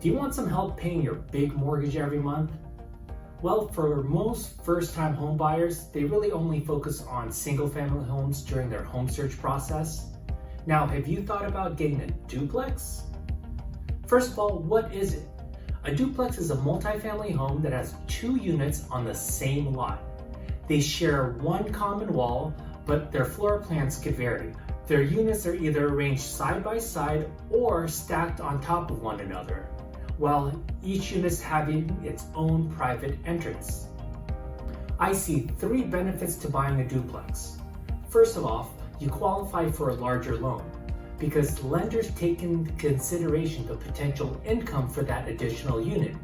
Do you want some help paying your big mortgage every month? Well, for most first-time home buyers, they really only focus on single-family homes during their home search process. Now, have you thought about getting a duplex? First of all, what is it? A duplex is a multifamily home that has 2 units on the same lot. They share one common wall, but their floor plans could vary. Their units are either arranged side by side or stacked on top of one another, while each unit is having its own private entrance. I see 3 benefits to buying a duplex. First of all, you qualify for a larger loan because lenders take into consideration the potential income for that additional unit,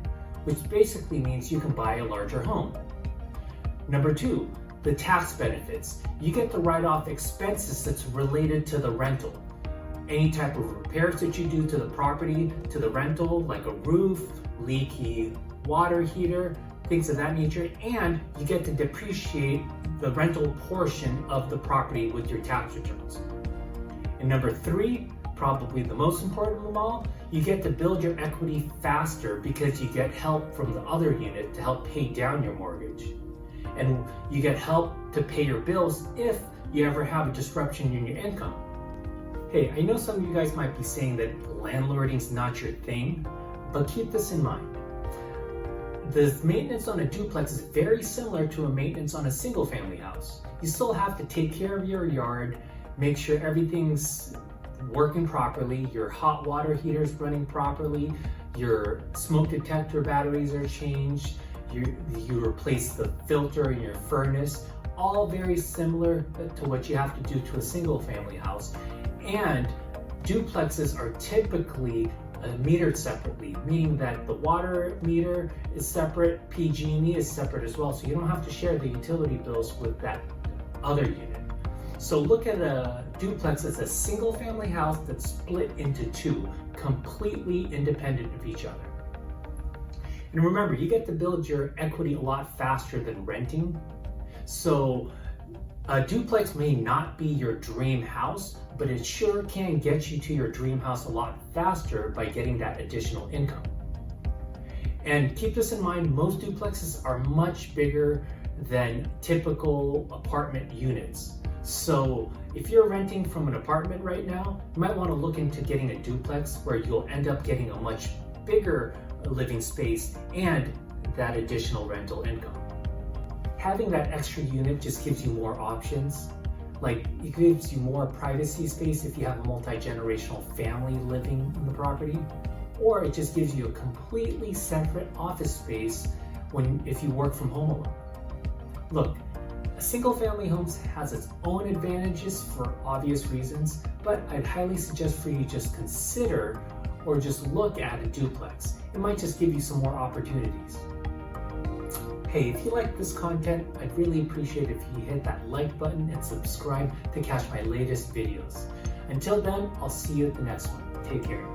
which basically means you can buy a larger home. Number 2, the tax benefits. You get to write off expenses that's related to the rental. Any type of repairs that you do to the property, to the rental, like a roof, leaky water heater, things of that nature, and you get to depreciate the rental portion of the property with your tax returns. And number 3, probably the most important of them all, you get to build your equity faster because you get help from the other unit to help pay down your mortgage. And you get help to pay your bills if you ever have a disruption in your income. Hey, I know some of you guys might be saying that landlording is not your thing, but keep this in mind. The maintenance on a duplex is very similar to a maintenance on a single family house. You still have to take care of your yard, make sure everything's working properly, your hot water heater's running properly, your smoke detector batteries are changed, you replace the filter in your furnace, all very similar to what you have to do to a single family house. And duplexes are typically metered separately, meaning that the water meter is separate, PG&E is separate as well, so you don't have to share the utility bills with that other unit. So look at a duplex as a single family house that's split into 2, completely independent of each other. And remember, you get to build your equity a lot faster than renting. So a duplex may not be your dream house, but it sure can get you to your dream house a lot faster by getting that additional income. And keep this in mind, most duplexes are much bigger than typical apartment units. So if you're renting from an apartment right now, you might want to look into getting a duplex where you'll end up getting a much bigger living space and that additional rental income. Having that extra unit just gives you more options. Like, it gives you more privacy space if you have a multi-generational family living in the property, or it just gives you a completely separate office space if you work from home alone. Look, a single family home has its own advantages for obvious reasons, but I'd highly suggest for you just consider or just look at a duplex. It might just give you some more opportunities. Hey, if you like this content, I'd really appreciate if you hit that like button and subscribe to catch my latest videos. Until then, I'll see you at the next one. Take care.